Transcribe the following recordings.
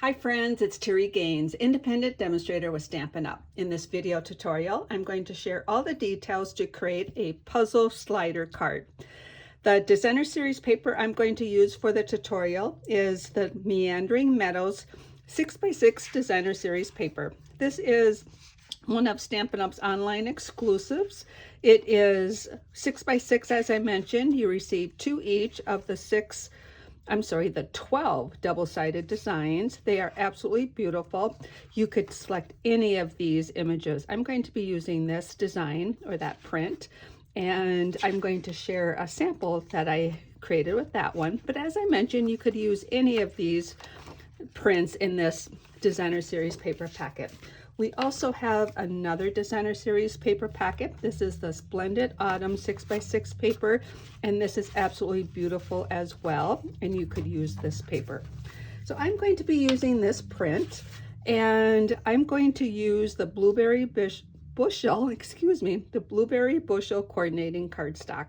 Hi friends, it's Terri Gaines, independent demonstrator with Stampin' Up. In this video tutorial, I'm going to share all the details to create a puzzle slider card. The designer series paper I'm going to use for the tutorial is the Meandering Meadows 6x6 designer series paper. This is one of Stampin' Up's online exclusives. It is 6x6 as I mentioned. You receive 2 each of the 12 double-sided designs. They are absolutely beautiful. You could select any of these images. I'm going to be using this design or that print, and I'm going to share a sample that I created with that one. But as I mentioned, you could use any of these prints in this designer series paper packet. We also have another designer series paper packet. This is the Splendid Autumn 6x6 paper, and this is absolutely beautiful as well, and you could use this paper. So I'm going to be using this print, and I'm going to use the Blueberry Bushel coordinating cardstock.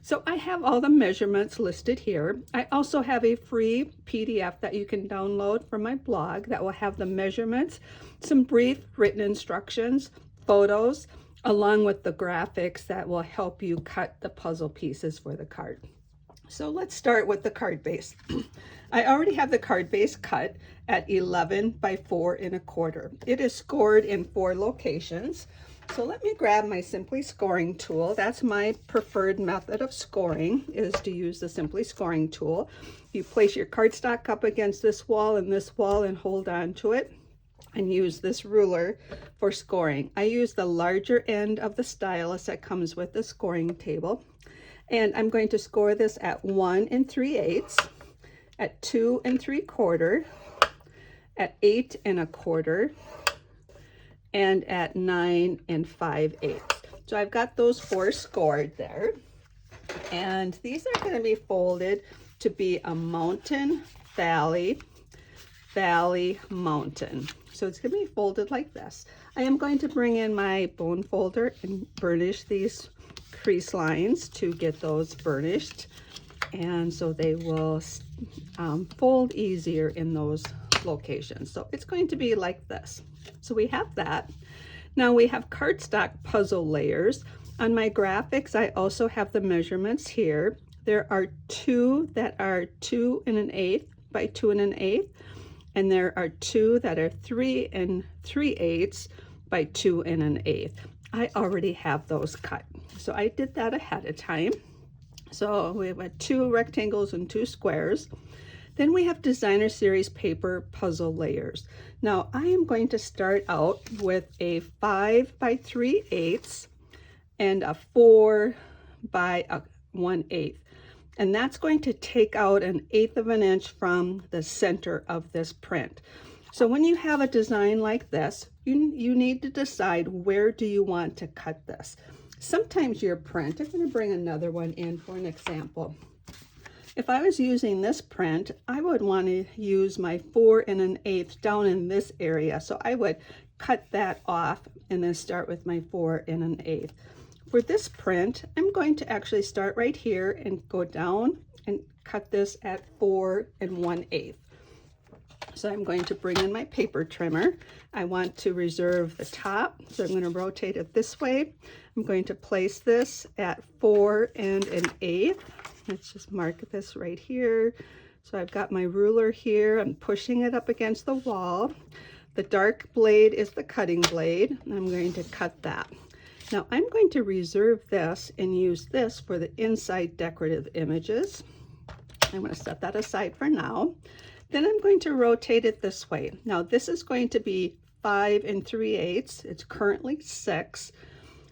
So I have all the measurements listed here. I also have a free PDF that you can download from my blog that will have the measurements, some brief written instructions, photos, along with the graphics that will help you cut the puzzle pieces for the card. So let's start with the card base. I already have the card base cut at 11 by 4 1/4. It is scored in 4 locations. So let me grab my Simply Scoring tool. That's my preferred method of scoring, is to use the Simply Scoring tool. You place your cardstock up against this wall and hold on to it and use this ruler for scoring. I use the larger end of the stylus that comes with the scoring table. And I'm going to score this at 1 3/8, at 2 3/4, at 8 1/4, and at 9 5/8. So I've got those 4 scored there. And these are going to be folded to be a mountain, valley, valley, mountain. So it's going to be folded like this. I am going to bring in my bone folder and burnish these crease lines to get those burnished. And so they will fold easier in those locations. So it's going to be like this. So we have that. Now we have cardstock puzzle layers. On my graphics, I also have the measurements here. There are 2 that are 2 1/8 by 2 1/8, and there are 2 that are 3 3/8 by 2 1/8. I already have those cut. So I did that ahead of time. So we have 2 rectangles and 2 squares. Then we have designer series paper puzzle layers. Now I am going to start out with a 5 by 3/8 and a 4 by 1/8. And that's going to take out 1/8 of an inch from the center of this print. So when you have a design like this, you need to decide where do you want to cut this. Sometimes your print, I'm going to bring another one in for an example. If I was using this print, I would want to use my 4 1/8 down in this area. So I would cut that off and then start with my 4 1/8. For this print, I'm going to actually start right here and go down and cut this at 4 1/8. So I'm going to bring in my paper trimmer. I want to reserve the top, so I'm going to rotate it this way. I'm going to place this at 4 1/8. Let's just mark this right here. So I've got my ruler here. I'm pushing it up against the wall. The dark blade is the cutting blade. I'm going to cut that. Now I'm going to reserve this and use this for the inside decorative images. I'm going to set that aside for now. Then I'm going to rotate it this way. Now this is going to be 5 3/8. It's currently 6.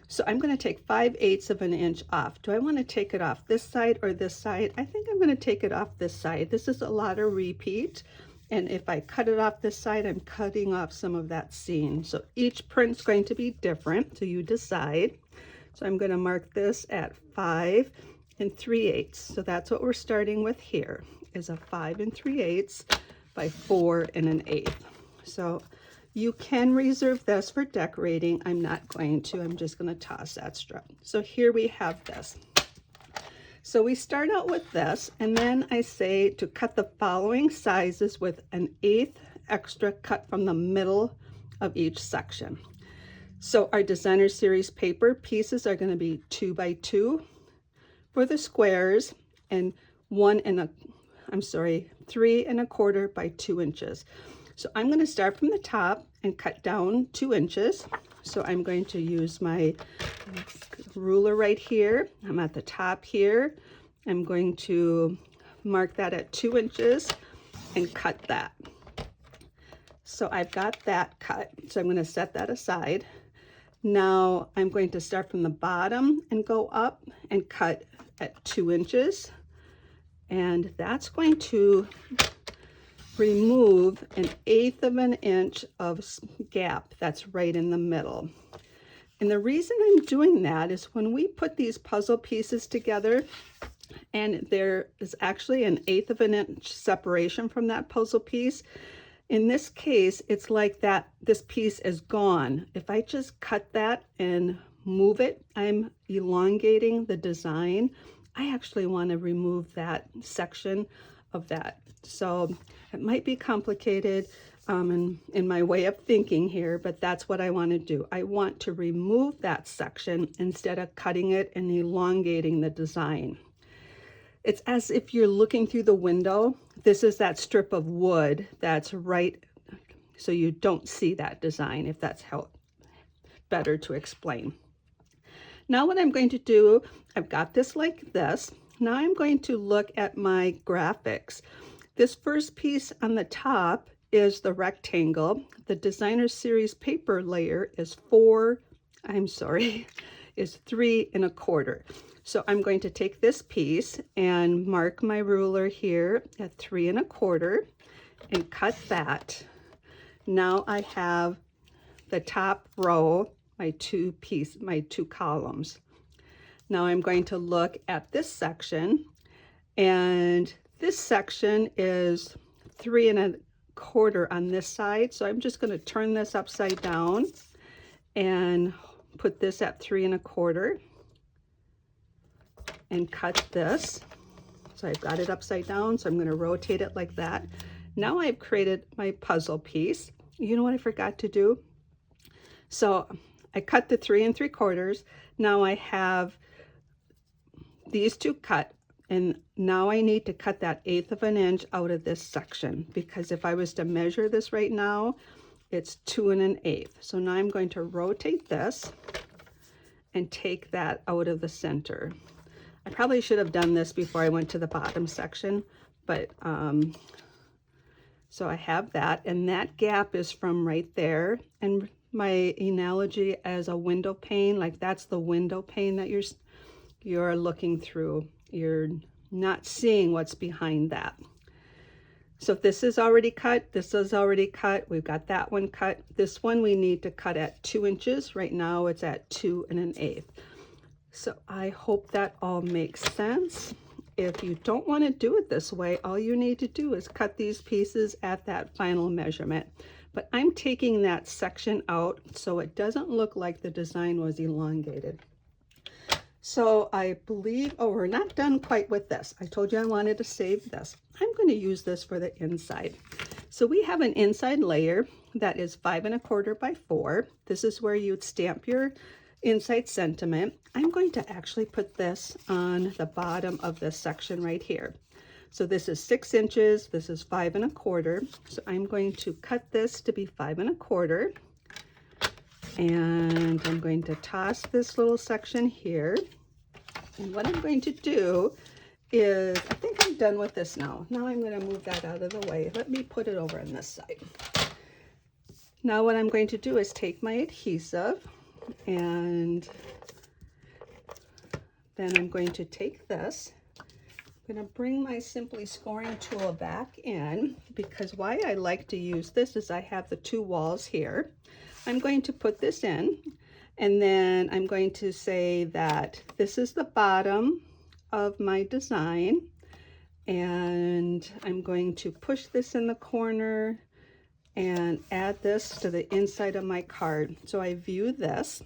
So I'm going to take 5/8 of an inch off. Do I want to take it off this side or this side? I think I'm going to take it off this side. This is a lot of repeat. And if I cut it off this side, I'm cutting off some of that seam. So each print's going to be different. So you decide. So I'm going to mark this at 5 3/8. So that's what we're starting with here, is a 5 3/8 by 4 1/8. So you can reserve this for decorating. I'm not going to. I'm just going to toss that strip. So here we have this. So we start out with this, and then I say to cut the following sizes with 1/8 extra cut from the middle of each section. So our designer series paper pieces are going to be 2 by 2 for the squares and 3 1/4 by 2 inches. So I'm going to start from the top and cut down 2 inches. So I'm going to use my ruler right here. I'm at the top here. I'm going to mark that at 2 inches and cut that. So I've got that cut. So I'm going to set that aside. Now I'm going to start from the bottom and go up and cut at 2 inches. And that's going to remove 1/8 of an inch of gap that's right in the middle. And the reason I'm doing that is when we put these puzzle pieces together, and there is actually 1/8 of an inch separation from that puzzle piece, in this case, it's like that this piece is gone. If I just cut that and move it, I'm elongating the design. I actually want to remove that section of that. So it might be complicated in my way of thinking here, but that's what I want to do. I want to remove that section instead of cutting it and elongating the design. It's as if you're looking through the window. This is that strip of wood that's right, so you don't see that design, if that's how better to explain. Now what I'm going to do, I've got this like this. Now I'm going to look at my graphics. This first piece on the top is the rectangle. The designer series paper layer is 3 1/4. So I'm going to take this piece and mark my ruler here at 3 1/4 and cut that. Now I have the top row, my two columns. Now I'm going to look at this section, and this section is 3 1/4 on this side. So I'm just going to turn this upside down and put this at 3 1/4 and cut this. So I've got it upside down, so I'm going to rotate it like that. Now I've created my puzzle piece. You know what I forgot to do? So I cut the 3 3/4. Now I have these two cut, and now I need to cut that 1/8 of an inch out of this section, because if I was to measure this right now, it's 2 1/8. So now I'm going to rotate this and take that out of the center. I probably should have done this before I went to the bottom section, but so I have that, and that gap is from right there. And my analogy as a window pane, like that's the window pane that you're looking through. You're not seeing what's behind that. So this is already cut, this is already cut, we've got that one cut. This one we need to cut at 2 inches. Right now it's at 2 1/8. So I hope that all makes sense. If you don't want to do it this way, all you need to do is cut these pieces at that final measurement. But I'm taking that section out so it doesn't look like the design was elongated. So I believe, oh, we're not done quite with this. I told you I wanted to save this. I'm going to use this for the inside. So we have an inside layer that is 5 1/4 by 4. This is where you'd stamp your inside sentiment. I'm going to actually put this on the bottom of this section right here. So this is 6 inches, this is 5 1/4. So I'm going to cut this to be 5 1/4. And I'm going to toss this little section here. And what I'm going to do is, I think I'm done with this now. Now I'm going to move that out of the way. Let me put it over on this side. Now what I'm going to do is take my adhesive, and then I'm going to take this. I'm going to bring my Simply Scoring tool back in, because why I like to use this is I have the two walls here. I'm going to put this in, and then I'm going to say that this is the bottom of my design, and I'm going to push this in the corner and add this to the inside of my card. So I view this,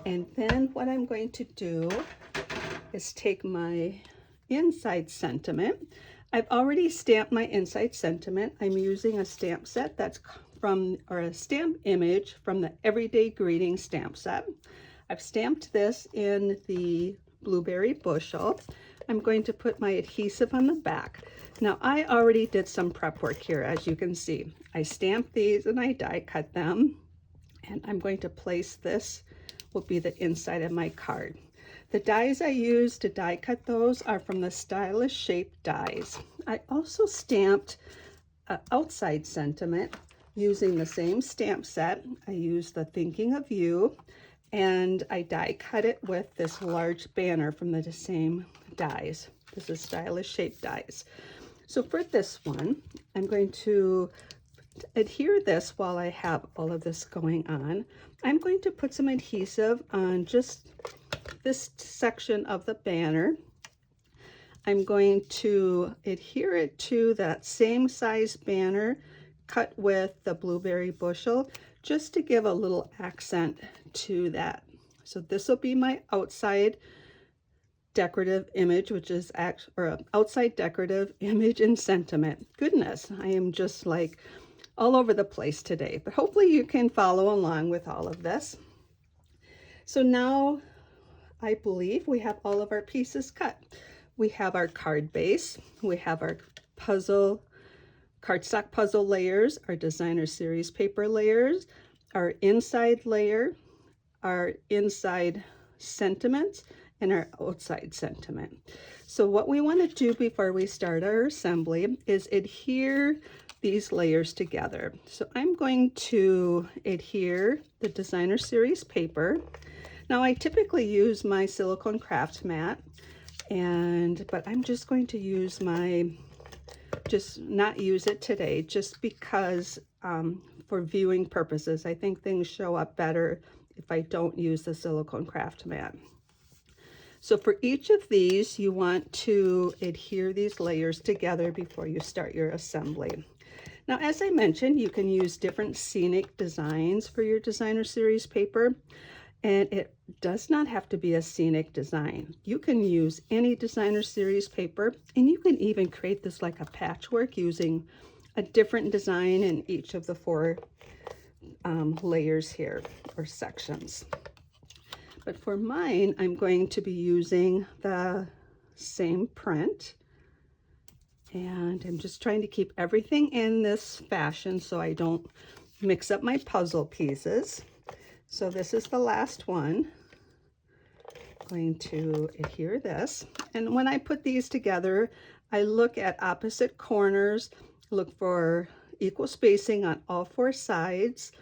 and then what I'm going to do is take my inside sentiment. I've already stamped my inside sentiment. I'm using a stamp set that's or a stamp image from the Everyday Greeting stamp set. I've stamped this in the blueberry bushel. I'm going to put my adhesive on the back. Now I already did some prep work here, as you can see. I stamped these and I die cut them. And I'm going to place this, will be the inside of my card. The dies I use to die cut those are from the Stylish Shape dies. I also stamped outside sentiment using the same stamp set. I used the Thinking of You, and I die cut it with this large banner from the same dies. This is Stylish Shape dies. So for this one, I'm going to adhere this while I have all of this going on. I'm going to put some adhesive on just this section of the banner. I'm going to adhere it to that same size banner cut with the blueberry bushel, just to give a little accent to that. So this will be my outside decorative image, which is outside decorative image and sentiment. Goodness, I am just like all over the place today, but hopefully you can follow along with all of this. So now I believe we have all of our pieces cut. We have our card base, we have our cardstock puzzle layers, our designer series paper layers, our inside layer, our inside sentiment, and our outside sentiment. So what we want to do before we start our assembly is adhere these layers together. So I'm going to adhere the designer series paper. Now I typically use my silicone craft mat, but I'm just going to use not use it today, just because for viewing purposes, I think things show up better if I don't use the silicone craft mat. So for each of these, you want to adhere these layers together before you start your assembly. Now, as I mentioned, you can use different scenic designs for your designer series paper, and it does not have to be a scenic design. You can use any designer series paper, and you can even create this like a patchwork using a different design in each of the 4 layers here, or sections. But for mine, I'm going to be using the same print. And I'm just trying to keep everything in this fashion so I don't mix up my puzzle pieces. So this is the last one. I'm going to adhere this. And when I put these together, I look at opposite corners, look for equal spacing on all 4 sides,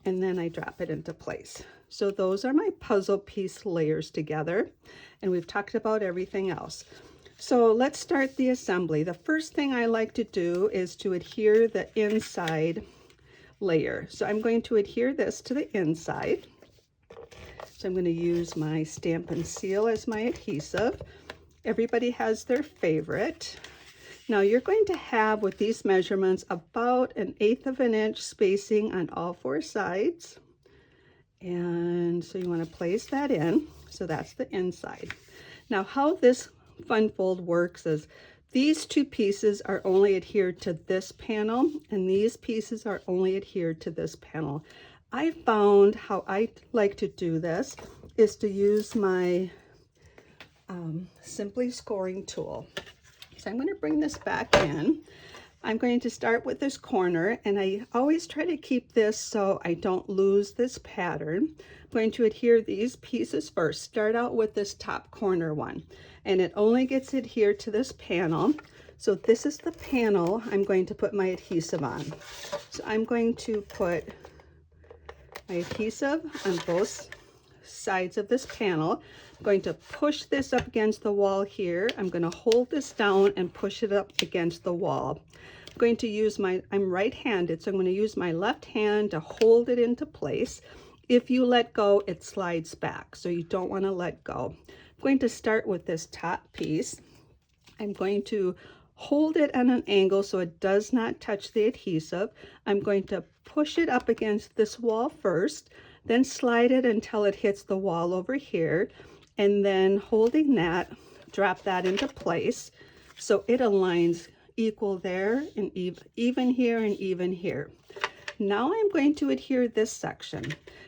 and then I drop it into place. So those are my puzzle piece layers together, and we've talked about everything else. So let's start the assembly. The first thing I like to do is to adhere the inside layer. So I'm going to adhere this to the inside. So I'm going to use my Stampin' Seal as my adhesive. Everybody has their favorite. Now you're going to have, with these measurements, about 1/8 of an inch spacing on all 4 sides. And so you want to place that in. So that's the inside. Now how this fun fold works is these 2 pieces are only adhered to this panel, and these pieces are only adhered to this panel. I found how I like to do this is to use my Simply Scoring tool. So I'm going to bring this back in. I'm going to start with this corner, and I always try to keep this so I don't lose this pattern. I'm going to adhere these pieces first. Start out with this top corner one, and it only gets adhered to this panel. So this is the panel I'm going to put my adhesive on. So I'm going to put my adhesive on both sides of this panel. I'm going to push this up against the wall here. I'm going to hold this down and push it up against the wall. I'm going to use I'm right-handed, so I'm going to use my left hand to hold it into place. If you let go, it slides back, so you don't want to let go. I'm going to start with this top piece. I'm going to hold it at an angle so it does not touch the adhesive. I'm going to push it up against this wall first, then slide it until it hits the wall over here, and then holding that, drop that into place so it aligns equal there and even here and even here. Now I'm going to adhere this section.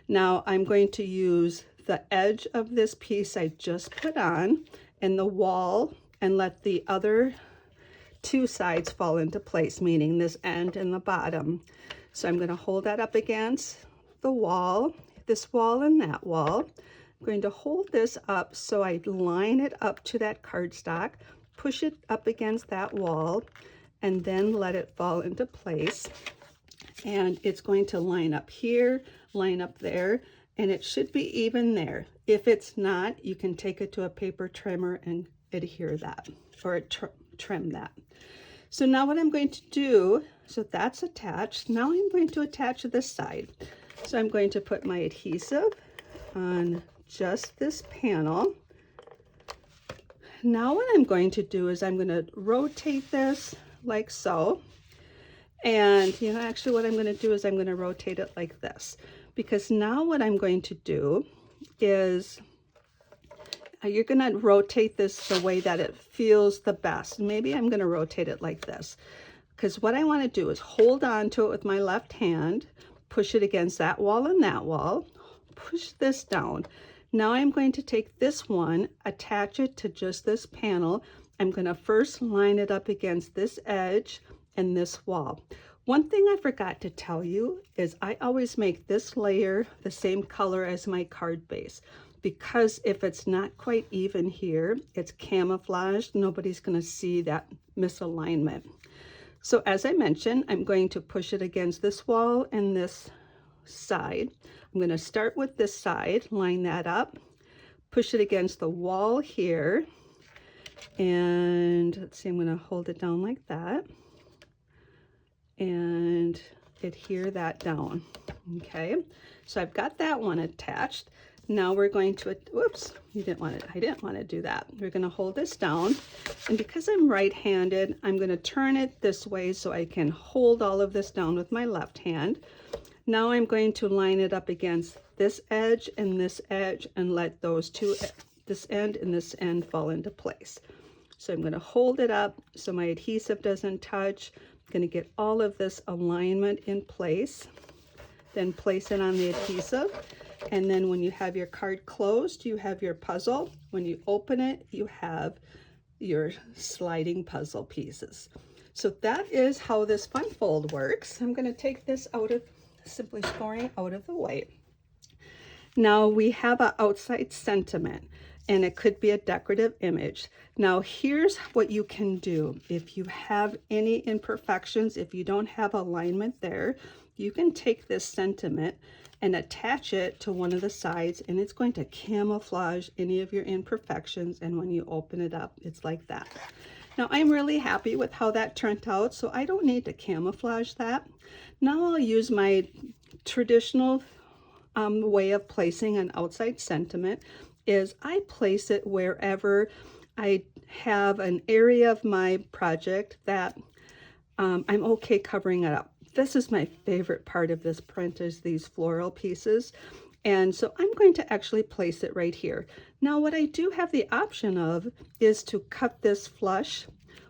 Now I'm going to use the edge of this piece I just put on and the wall and let the other two sides fall into place, meaning this end and the bottom. So I'm going to hold that up against the wall, this wall and that wall. I'm going to hold this up so I line it up to that cardstock, push it up against that wall, and then let it fall into place. And it's going to line up here, line up there, and it should be even there. If it's not, you can take it to a paper trimmer and adhere that, or trim that. So now what I'm going to do, so that's attached. Now I'm going to attach this side. So I'm going to put my adhesive on just this panel. Now what I'm going to do is I'm going to rotate this like so. And you know, actually what I'm going to do is I'm going to rotate it like this, because now what I'm going to do is you're going to rotate this the way that it feels the best. Maybe I'm going to rotate it like this, because what I want to do is hold on to it with my left hand, push it against that wall and that wall, push this down. Now I'm going to take this one, attach it to just this panel. I'm going to first line it up against this edge and this wall. One thing I forgot to tell you is I always make this layer the same color as my card base, because if it's not quite even here, it's camouflaged. Nobody's going to see that misalignment. So as I mentioned, I'm going to push it against this wall and this side. I'm going to start with this side, line that up, push it against the wall here, and let's see, I'm going to hold it down like that and adhere that down. Okay, so I've got that one attached. Now we're going to, whoops, I didn't want to do that. We're going to hold this down, and because I'm right-handed, I'm going to turn it this way so I can hold all of this down with my left hand. Now I'm going to line it up against this edge and let those two, this end and this end, fall into place. So I'm going to hold it up so my adhesive doesn't touch. I'm going to get all of this alignment in place, then place it on the adhesive. And then when you have your card closed, you have your puzzle. When you open it, you have your sliding puzzle pieces. So that is how this fun fold works. I'm going to take this out of, simply scoring out of the way. Now we have an outside sentiment, and it could be a decorative image. Now here's what you can do. If you have any imperfections, if you don't have alignment there, you can take this sentiment and attach it to one of the sides, and it's going to camouflage any of your imperfections, and when you open it up, it's like that. Now I'm really happy with how that turned out, so I don't need to camouflage that. Now I'll use my traditional way of placing an outside sentiment. Is I place it wherever I have an area of my project that I'm okay covering it up. This is my favorite part of this print, is these floral pieces. And so I'm going to actually place it right here. Now what I do have the option of is to cut this flush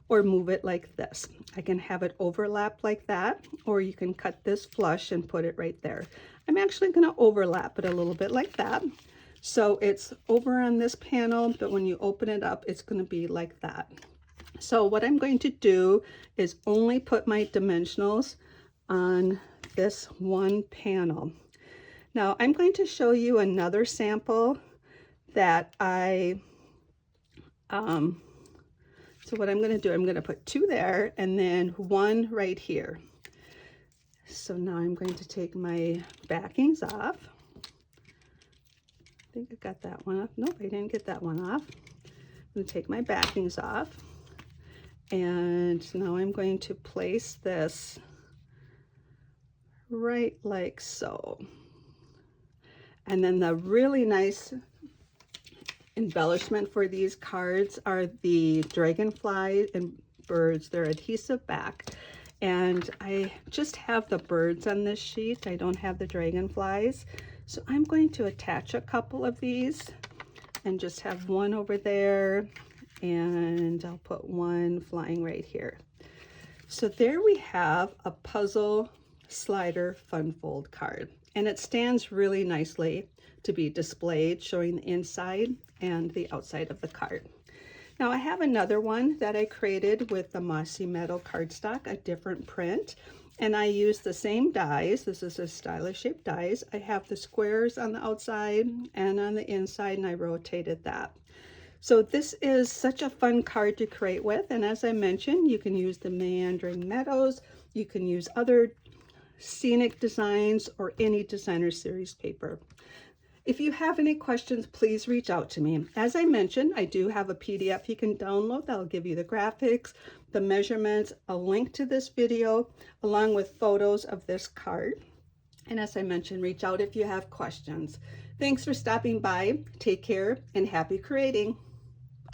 or move it like this. I can have it overlap like that, or you can cut this flush and put it right there. I'm actually going to overlap it a little bit like that. So it's over on this panel, but when you open it up, it's going to be like that. So what I'm going to do is only put my dimensionals on this one panel. Now I'm going to show you another sample that so what I'm going to do, I'm going to put two there and then one right here. So now I'm going to take my backings off. I think I got that one off. Nope, I didn't get that one off. I'm going to take my backings off, and now I'm going to place this right like so. And then the really nice embellishment for these cards are the dragonfly and birds. They're adhesive back, and I just have the birds on this sheet. I don't have the dragonflies. So I'm going to attach a couple of these and just have one over there, and I'll put one flying right here. So there we have a puzzle slider fun fold card, and it stands really nicely to be displayed, showing the inside and the outside of the card. Now I have another one that I created with the mossy metal cardstock, a different print, and I use the same dies. This is a stylish shaped dies. I have the squares on the outside and on the inside, and I rotated that. So this is such a fun card to create with, and as I mentioned, you can use the Meandering Meadows, you can use other scenic designs or any designer series paper. If you have any questions, please reach out to me. As I mentioned, I do have a PDF you can download that'll give you the graphics, the measurements, a link to this video, along with photos of this card. And as I mentioned, reach out if you have questions. Thanks for stopping by. Take care and happy creating.